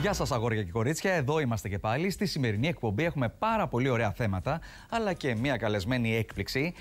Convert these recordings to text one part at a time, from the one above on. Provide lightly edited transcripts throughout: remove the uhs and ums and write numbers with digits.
Γεια σας αγόρια και κορίτσια, εδώ είμαστε και πάλι. Στη σημερινή εκπομπή έχουμε πάρα πολύ ωραία θέματα, αλλά και μια καλεσμένη έκπληξη.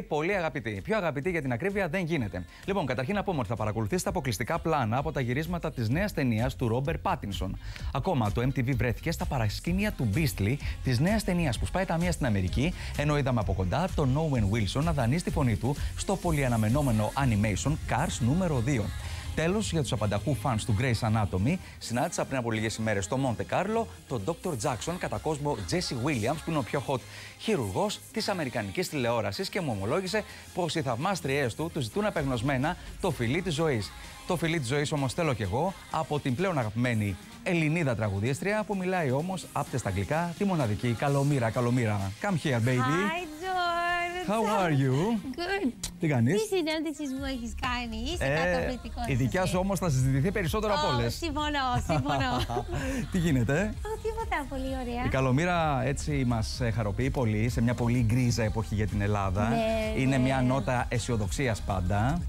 Πολύ αγαπητή. Πιο αγαπητή για την ακρίβεια δεν γίνεται. Λοιπόν, καταρχήν να πούμε ότι θα παρακολουθήσετε αποκλειστικά πλάνα από τα γυρίσματα της νέας ταινίας του Ρόμπερτ Πάτινσον. Ακόμα το MTV βρέθηκε στα παρασκήνια του Beastly, της νέας ταινίας που σπάει τα μία στην Αμερική, ενώ είδαμε από κοντά τον Owen Wilson να δανείσει τη φωνή του στο πολυαναμενόμενο animation Cars νούμερο 2. Τέλος, για τους απανταχού φανς του Grey's Anatomy, συνάντησα πριν από λίγες ημέρες στο Μοντε Κάρλο τον Dr. Jackson, κατά κόσμο Jesse Williams, που είναι ο πιο hot χειρουργός της αμερικανικής τηλεόρασης και μου ομολόγησε πως οι θαυμάστριές του ζητούν απεγνωσμένα το φιλί της ζωής. Το φιλί της ζωής όμως θέλω κι εγώ από την πλέον αγαπημένη Ελληνίδα τραγουδίστρια που μιλάει όμως άπτε στα αγγλικά, τη μοναδική Καλομήρα. Καλομήρα, come here baby. Hi George. How are you? Good. Τι κάνεις? Τι συνέντευξη μου έχεις κάνει, είσαι καταπληκτικός. Η δικιά σου όμως θα συζητηθεί περισσότερο από όλες. Συμφωνώ. Τι γίνεται? Τίποτα, πολύ ωραία. Η Καλομήρα έτσι μας χαροποιεί πολύ σε μια πολύ γκρίζα εποχή για την Ελλάδα. Είναι μια νότα αισιοδοξίας πάντα.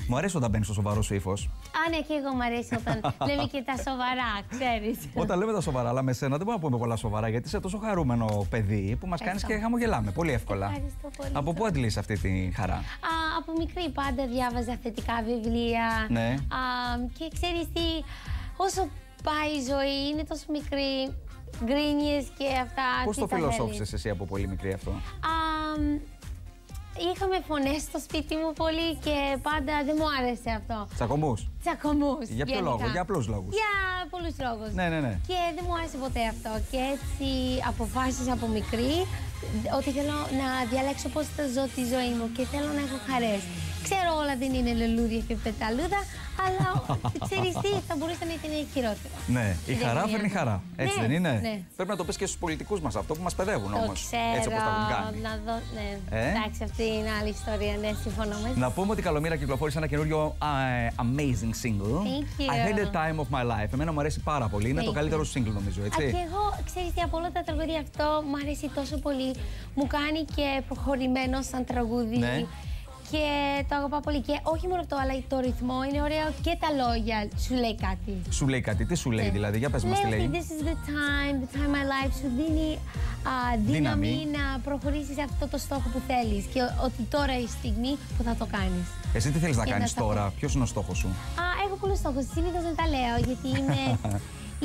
Μου αρέσει όταν μπαίνεις στο σοβαρό σου ύφος. Ναι, και εγώ μου αρέσει όταν λέμε και τα σοβαρά, ξέρεις. Όταν λέμε τα σοβαρά, αλλά με σένα δεν μπορούμε να πούμε πολλά σοβαρά, γιατί είσαι τόσο χαρούμενο παιδί που μας κάνεις και χαμογελάμε πολύ εύκολα. Ευχαριστώ πολύ. Από πού αντλείς αυτή τη χαρά? Από μικρή πάντα διάβαζα θετικά βιβλία. Ναι. Και ξέρεις τι, όσο πάει η ζωή, είναι τόσο μικρή, γκρίνιες και αυτά. Πώς το φιλοσόφησες εσύ από πολύ μικρή αυτό? Είχαμε φωνές στο σπίτι μου πολύ και πάντα δεν μου άρεσε αυτό. Τσακωμούς? Τσακωμούς. Για ποιο λόγο, για απλούς λόγους? Για πολλούς λόγους. Ναι. Και δεν μου άρεσε ποτέ αυτό. Και έτσι αποφάσισα από μικρή ότι θέλω να διαλέξω πώς θα ζω τη ζωή μου και θέλω να έχω χαρές. Ξέρω όλα δεν είναι λουλούδια και πεταλούδα, αλλά ξέρεις τι, θα μπορούσε να ήταν χειρότερο. Ναι, η χαρά φέρνει χαρά. Έτσι δεν είναι? Ναι. Πρέπει να το πεις και στους πολιτικούς μας αυτό που μας παιδεύουν όμως. Ξέρω, έτσι όπως τα έχουν κάνει. Ναι. Εντάξει, αυτή είναι άλλη ιστορία. Ναι, συμφωνώ μαζί. Να πούμε ότι η Καλομήρα κυκλοφόρησε ένα καινούριο amazing single. Thank you. I had the time of my life. Εμένα μου αρέσει πάρα πολύ. Είναι το καλύτερο single νομίζω, έτσι. Και εγώ, ξέρεις τι, από όλα τα τραγούδια αυτό μου αρέσει τόσο πολύ. Μου κάνει και προχωρημένο σαν τραγούδι. Ναι. Και το αγαπάω πολύ. Και όχι μόνο αυτό, αλλά το ρυθμό είναι ωραίο και τα λόγια σου λέει κάτι. Σου λέει κάτι, τι σου λέει δηλαδή, για πες μας τι λέει. Λέει ότι this is the time my life σου δίνει δύναμη να προχωρήσεις σε αυτό το στόχο που θέλεις. Και ότι τώρα είναι η στιγμή που θα το κάνεις. Εσύ τι θέλεις να κάνεις τώρα, ποιος είναι ο στόχος σου? Έχω πολλούς στόχους. Συνήθως δεν τα λέω γιατί είμαι.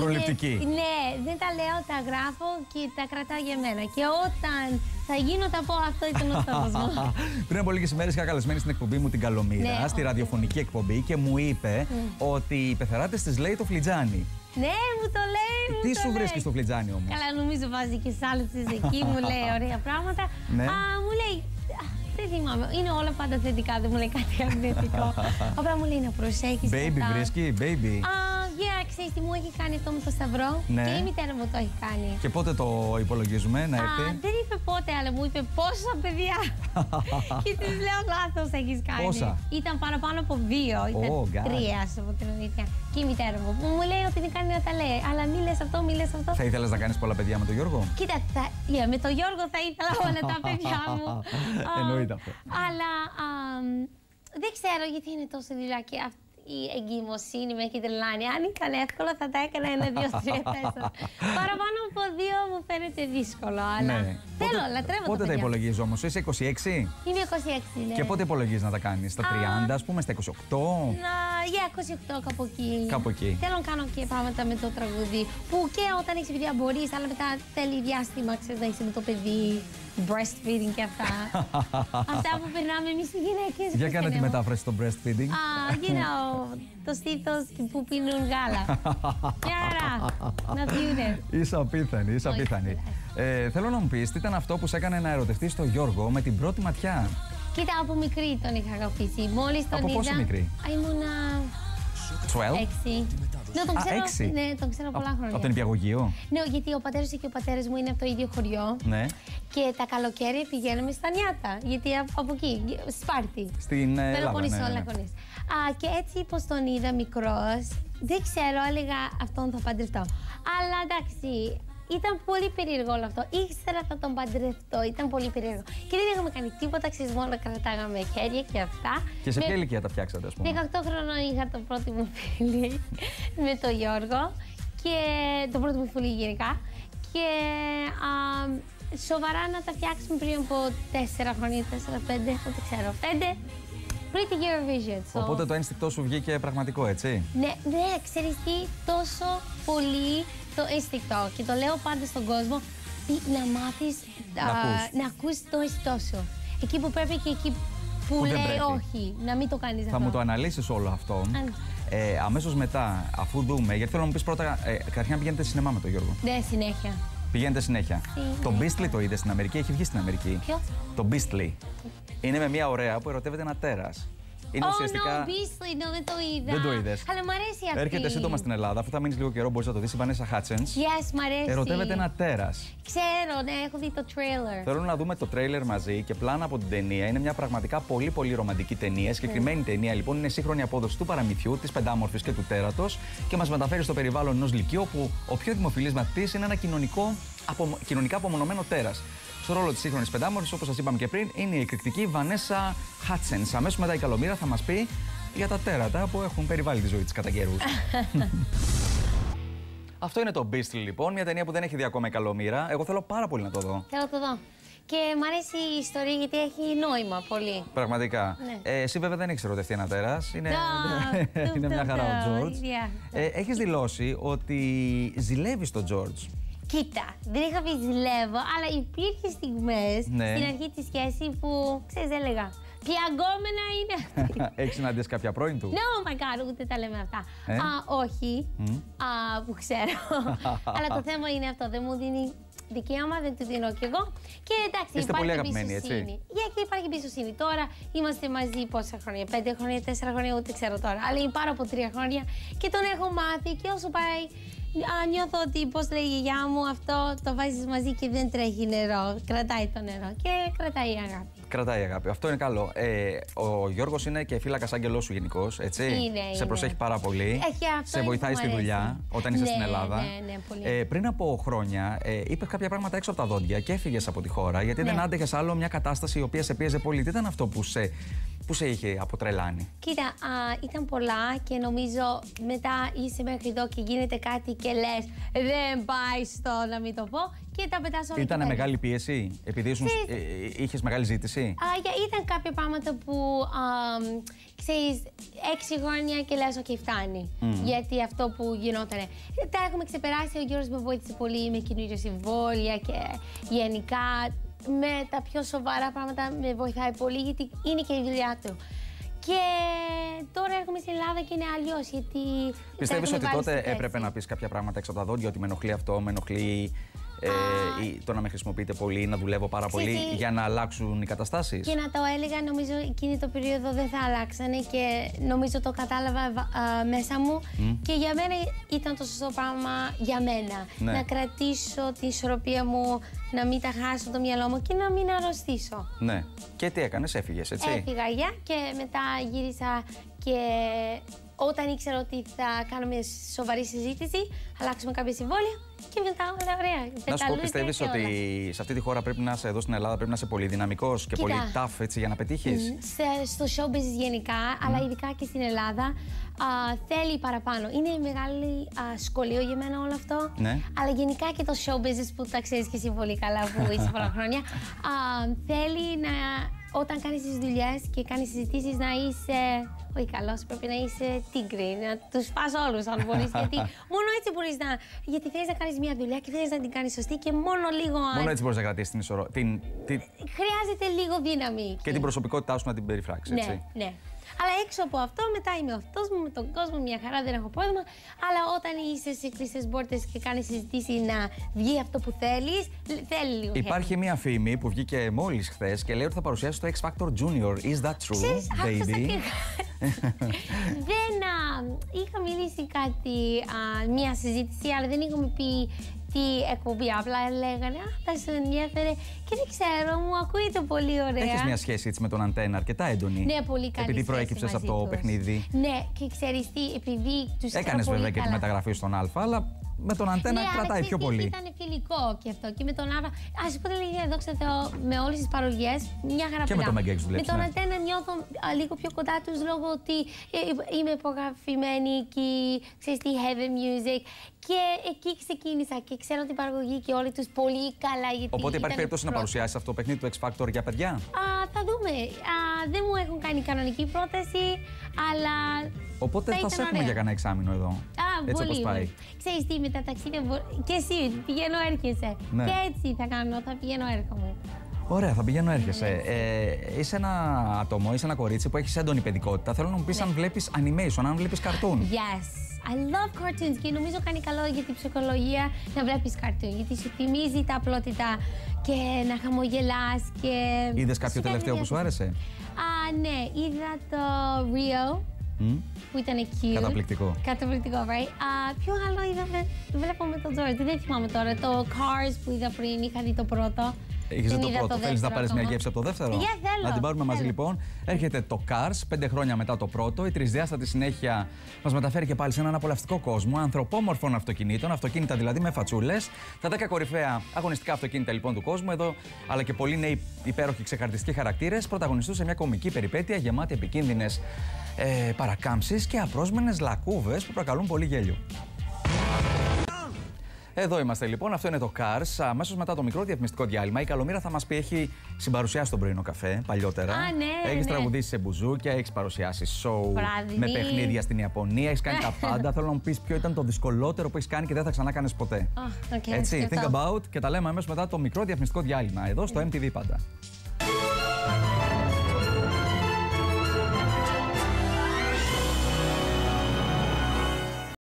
Προληπτική. Ναι, δεν τα λέω, τα γράφω και τα κρατάω για μένα. Και όταν θα γίνω, θα πω αυτό ήταν ο στόχος μου. Πριν από λίγες ημέρες είχα καλεσμένη στην εκπομπή μου την Καλομήρα, στη ραδιοφωνική εκπομπή και μου είπε ότι οι πεθεράτες της λέει το φλιτζάνι. Ναι, μου το λέει. Τι σου βρίσκει στο φλιτζάνι όμως? Καλά, νομίζω βάζει και σάλτσες εκεί, μου λέει ωραία πράγματα. Μου λέει. Δεν θυμάμαι, είναι όλα πάντα θετικά, δεν μου λέει κάτι αρνητικό. Απλά μου λέει να προσέχεις. Baby βρίσκει, baby. Ξέρεις τι μου έχει κάνει αυτό με το σταυρό? Ναι. Και η μητέρα μου το έχει κάνει. Και πότε το υπολογίζουμε να έρθει? Δεν είπε πότε, αλλά μου είπε πόσα παιδιά. Και της λέω λάθος έχεις κάνει. Πόσα? Ήταν παραπάνω από 2, ήταν 3, ας πω την αλήθεια. Και η μητέρα μου που μου λέει ότι δεν κάνει να τα λέει. Αλλά μη λες αυτό, μη λες αυτό. Θα ήθελες να κάνεις πολλά παιδιά με τον Γιώργο? Κοίτα, με τον Γιώργο θα ήθελα όλα τα παιδιά μου. Εννοείται αυτό. Αλλά δεν ξέρω γιατί είναι τόσο δειλά και αυτή η εγκυμοσύνη με έχει τρελάνει. Αν ήταν εύκολο θα τα έκανα 1, 2, 3, 4. Παραπάνω από 2 μου φαίνεται δύσκολο, αλλά θέλω, λατρεύω τα παιδιά. Πότε τα υπολογίζεις όμως, είσαι 26? Είμαι 26, ναι. Και πότε υπολογίζεις να τα κάνεις, στα 30 ας πούμε, στα 28? Για 28 κάπου εκεί. Κάπου εκεί. Θέλω να κάνω και πράγματα με το τραγούδι που και όταν έχεις παιδιά μπορείς, αλλά μετά θέλει διάστημα, ξέρεις, να είσαι με το παιδί. Breastfeeding και αυτά. Αυτά που περνάμε εμείς οι γυναίκες. Για κάνε τη μετάφραση στο breastfeeding. Το στήθος που πίνουν γάλα. Άρα, να πιούνε. Είσαι απίθανη, είσαι απίθανη. Θέλω να μου πεις, τι ήταν αυτό που σε έκανε να ερωτευτείς τον Γιώργο με την πρώτη ματιά? Κοίτα, από μικρή τον είχα αγαπήσει. Μόλις τον είδα. Από πόσο μικρή? Ήμουνα 12. 6. Ναι, τον ξέρω πολλά χρόνια. Από τον νηπιαγωγείο? Ναι, γιατί ο πατέρας και ο πατέρας μου είναι από το ίδιο χωριό. Ναι. Και τα καλοκαίρια πηγαίναμε στα νιάτα. Γιατί από εκεί, Σπάρτη. Στην Ελλάδα. Ναι. Και έτσι πως τον είδα μικρός, δεν ξέρω, έλεγα αυτόν θα παντρευτώ. Αλλά εντάξει, ήταν πολύ περίεργο όλο αυτό. Ήξερα θα τον παντρευτώ, ήταν πολύ περίεργο. Και δεν είχαμε κάνει τίποτα, ξέρεις, μόνο κρατάγαμε χέρια και αυτά. Και σε ποια ηλικία τα φτιάξατε, ας πούμε? 18 χρονών είχα το πρώτο μου φίλι με τον Γιώργο. Και το πρώτο μου φουλί γενικά. Και σοβαρά να τα φτιάξουμε πριν από 4 χρόνια, 4-5, ούτε ξέρω, 5. Πριν την Eurovision. Οπότε το ένστικτό σου βγήκε πραγματικό, έτσι. Ναι, ξέρεις τι, τόσο πολύ το ένστικτο. Και το λέω πάντα στον κόσμο, να μάθεις να ακούς το ένστικτό σου. Εκεί που πρέπει και εκεί που λέει όχι, να μην το κάνεις αυτό. Θα μου το αναλύσεις όλο αυτό. Αμέσως μετά, αφού δούμε, γιατί θέλω να μου πεις πρώτα, καταρχήν πηγαίνετε σινεμά με τον Γιώργο. Ναι, συνέχεια. Πηγαίνετε συνέχεια. Το Beastly το είδε στην Αμερική, έχει βγει στην Αμερική. Ποιο? Το Beastly. Είναι με μια ωραία που ερωτεύεται ένα τέρας. Είναι ουσιαστικά. No, Beastly, no, δεν το είδα. Δεν το είδες. Αλλά μου αρέσει αυτή. Έρχεται σύντομα στην Ελλάδα, αφού θα μείνεις λίγο καιρό, μπορείς να το δεις. Η Vanessa Hudgens. Yes, μ' αρέσει. Ερωτεύεται ένα τέρας. Ξέρω, ναι, έχω δει το τρέιλερ. Θέλω να δούμε το τρέιλερ μαζί και πλάνα από την ταινία. Είναι μια πραγματικά πολύ πολύ ρομαντική ταινία. Συγκεκριμένη ταινία λοιπόν είναι σύγχρονη απόδοση του παραμυθιού, της πεντάμορφης και του τέρατος και μας μεταφέρει στο περιβάλλον ενός λυκείου όπου ο πιο δημοφιλής μαθητής είναι ένα κοινωνικά απομονωμένο τέρας. Στο ρόλο της σύγχρονης πεντάμορφης, όπως σας είπαμε και πριν, είναι η εκρηκτική Vanessa Hudgens. Αμέσως μετά η Καλομήρα θα μας πει για τα τέρατα που έχουν περιβάλει τη ζωή της κατά καιρούς. Αυτό είναι το Beastly λοιπόν, μια ταινία που δεν έχει δει ακόμα η Καλομήρα. Εγώ θέλω πάρα πολύ να το δω. Θέλω να το δω. Και μ' αρέσει η ιστορία γιατί έχει νόημα πολύ. Πραγματικά. Ναι. Εσύ βέβαια δεν έχεις ερωτευτεί ένα τέρας. Είναι μια χαρά ο Τζόρτζ. Έχεις δηλώσει ότι ζηλεύεις τον Τζόρτζ. Κοίτα, δεν είχα πει ζηλεύω, αλλά υπήρχε στιγμές στην αρχή της σχέσης που, ξέρεις, έλεγα, πιαγκόμενα είναι αυτή. Έχεις συναντήσει κάποια πρώην του? No, my God, ούτε τα λέμε αυτά. Όχι, που ξέρω. Αλλά το θέμα είναι αυτό, δεν μου δίνει δικαίωμα, δεν του δίνω κι εγώ. Και εντάξει, είστε υπάρχει πολύ αγαπημένοι, εμπιστοσύνη. Και υπάρχει εμπιστοσύνη. Τώρα είμαστε μαζί πόσα χρόνια, 5 χρόνια, 4 χρόνια, ούτε ξέρω τώρα. Αλλά είναι πάρα από 3 χρόνια και τον έχω μάθει και όσο πάει. Νιώθω ότι, πώς λέει η γιαγιά μου, αυτό το βάζεις μαζί και δεν τρέχει νερό. Κρατάει το νερό και κρατάει η αγάπη. Κρατάει η αγάπη. Αυτό είναι καλό. Ο Γιώργος είναι και φύλακας άγγελός σου γενικώς, έτσι. Είναι. Σε προσέχει πάρα πολύ. Σε βοηθάει στη δουλειά όταν είσαι στην Ελλάδα. Ναι, πολύ. Πριν από χρόνια είπες κάποια πράγματα έξω από τα δόντια και έφυγες από τη χώρα γιατί δεν άντεχες άλλο μια κατάσταση η οποία σε πίεζε πολύ. Τι ήταν αυτό που σε είχε αποτρελάνει? Κοίτα, ήταν πολλά και νομίζω μετά είσαι μέχρι εδώ και γίνεται κάτι και λες δεν πάει στο να μην το πω και τα πετάς όλα. Ήτανε μεγάλη πίεση επειδή είχες μεγάλη ζήτηση? Ήταν κάποια πράγματα που ξέρεις 6 χρόνια και λες ok φτάνει γιατί αυτό που γινότανε. Τα έχουμε ξεπεράσει, ο Γιώργος με βοήθησε πολύ με καινούργια συμβόλαια και γενικά με τα πιο σοβαρά πράγματα με βοηθάει πολύ γιατί είναι και η δουλειά του. Και τώρα έρχομαι στην Ελλάδα και είναι αλλιώς γιατί. Πιστεύεις ότι τότε έπρεπε να πεις κάποια πράγματα έξω από τα δόντια, ότι με ενοχλεί αυτό, με ενοχλεί το να με χρησιμοποιείτε πολύ, να δουλεύω πάρα πολύ για να αλλάξουν οι καταστάσεις? Και να το έλεγα, νομίζω εκείνη το περίοδο δεν θα αλλάξανε και νομίζω το κατάλαβα μέσα μου και για μένα ήταν το σωστό πράγμα για μένα. Ναι. Να κρατήσω την ισορροπία μου, να μην τα χάσω το μυαλό μου και να μην αρρωστήσω. Ναι. Και τι έκανες, έφυγες, έτσι? Έφυγα, και μετά γύρισα και όταν ήξερα ότι θα κάνουμε σοβαρή συζήτηση, αλλάξουμε κάποια συμβόλαια και μετά όλα ωραία. Να σου πω, πιστεύεις ότι σε αυτή τη χώρα πρέπει να είσαι, εδώ στην Ελλάδα, πρέπει να είσαι πολύ δυναμικός και πολύ tough έτσι, για να πετύχεις? Στο showbiz γενικά, αλλά ειδικά και στην Ελλάδα, θέλει παραπάνω. Είναι μεγάλη σχολείο για μένα όλο αυτό. Ναι. Αλλά γενικά και το showbiz που τα ξέρεις και εσύ πολύ καλά που είσαι πολλά χρόνια, θέλει να. Όταν κάνεις τις δουλειές και κάνεις συζητήσεις να είσαι, όχι καλός, πρέπει να είσαι τίγκρι, να τους φας όλους αν μπορείς, γιατί μόνο έτσι μπορείς να, γιατί θέλεις να κάνεις μια δουλειά και θέλεις να την κάνεις σωστή και μόνο λίγο. Μόνο έτσι μπορείς να κρατήσεις την ισορροπία. Χρειάζεται λίγο δύναμη. Και την προσωπικότητά σου να την περιφράξεις, έτσι. Ναι, ναι. Αλλά έξω από αυτό, μετά είμαι αυτός μου, με τον κόσμο, μια χαρά, δεν έχω πρόβλημα. Αλλά όταν είσαι σε κλειστές πόρτες και κάνεις συζητήσεις να βγει αυτό που θέλεις, θέλει λίγο. Υπάρχει μια φήμη που βγήκε μόλις χθες και λέει ότι θα παρουσιάσει το X Factor Junior. Is that true, baby? Δεν είχα μιλήσει κάτι, μια συζήτηση, αλλά δεν είχαμε πει τι εκπομπή. Απλά λέγανε, θα σε ενδιαφέρε και δεν ξέρω, μου ακούγεται πολύ ωραία. Έχεις μια σχέση έτσι με τον Αντένα αρκετά έντονη? Ναι, πολύ καλή. Επειδή προέκυψες από το παιχνίδι. Ναι, και ξέρεις τι, επειδή τους έκανες βέβαια και τη μεταγραφή στον Α, αλλά με τον αντένα κρατάει πιο πολύ. Ήταν φιλικό και αυτό. Και με τον άλλο. Α σου πω την αλήθεια, δόξα τω Θεώ, με όλες τις παρολιές, μια χαρά. Και με το Μεγέξ δουλεύει. Με τον αντένα νιώθω λίγο πιο κοντά τους λόγω ότι είμαι υπογραφημένη εκεί, ξέρεις τη heavy music. Και εκεί ξεκίνησα και ξέρω την παραγωγή και όλοι τους πολύ καλά. Οπότε υπάρχει περίπτωση να παρουσιάσει αυτό το παιχνίδι του X Factor για παιδιά. Θα δούμε. Δεν μου έχουν κάνει κανονική πρόταση, αλλά. Οπότε θα σε έχουμε για κανένα εξάμηνο εδώ. Έτσι όπως πάει. Ξέρεις τι, με τα ταξίδια. Και εσύ πηγαίνω έρχεσαι. Ναι. Και έτσι θα κάνω, θα πηγαίνω έρχομαι. Ωραία, θα πηγαίνω έρχεσαι. Είσαι ένα άτομο, είσαι ένα κορίτσι που έχει έντονη παιδικότητα. Θέλω να μου πεις αν βλέπεις animation, αν βλέπεις καρτούν. Yes. I love cartoons και νομίζω κάνει καλό για την ψυχολογία να βλέπεις καρτούν. Γιατί σου θυμίζει τα απλότητα και να χαμογελάς και. Είδες κάποιο τελευταίο που σου άρεσε? Ναι, είδα το Rio. Που ήταν cute. Καταπληκτικό. Καταπληκτικό, right? Ποιο άλλο είδαμε? Βλέπω με τον George, δεν θυμάμαι τώρα. Το Cars που είδα πριν, είχα δει το πρώτο. Είχες δει το πρώτο. Θέλεις να πάρεις μια γεύση από το δεύτερο? Θέλω. Να την πάρουμε μαζί λοιπόν. Έρχεται το Cars, 5 χρόνια μετά το πρώτο. Η τρισδιάστατη συνέχεια μας μεταφέρει και πάλι σε έναν απολαυστικό κόσμο ανθρωπόμορφων αυτοκινήτων, αυτοκίνητα δηλαδή με φατσούλες. Τα 10 κορυφαία αγωνιστικά αυτοκίνητα λοιπόν του κόσμου εδώ, αλλά και πολλοί νέοι υπέροχοι ξεχαρτιστικοί χαρακτήρες πρωταγωνιστούν σε μια κωμική περιπέτεια γεμάτη επικίνδυνες παρακάμψεις και απρόσμενες λακκούβες που προκαλούν πολύ γέλιο. Εδώ είμαστε λοιπόν, αυτό είναι το Cars. Αμέσως μετά το μικρό διαφημιστικό διάλειμμα, η Καλομήρα θα μας πει: έχει συμπαρουσιάσει τον πρωινό καφέ παλιότερα. Ναι, έχεις ναι. τραγουδήσει σε μπουζούκια, έχεις παρουσιάσει σοου με παιχνίδια στην Ιαπωνία, έχεις κάνει τα πάντα. Θέλω να μου πεις ποιο ήταν το δυσκολότερο που έχεις κάνει και δεν θα ξανά κάνεις ποτέ. Okay, έτσι, think about και τα λέμε αμέσως μετά το μικρό διαφημιστικό διάλειμμα. Εδώ στο MTV πάντα.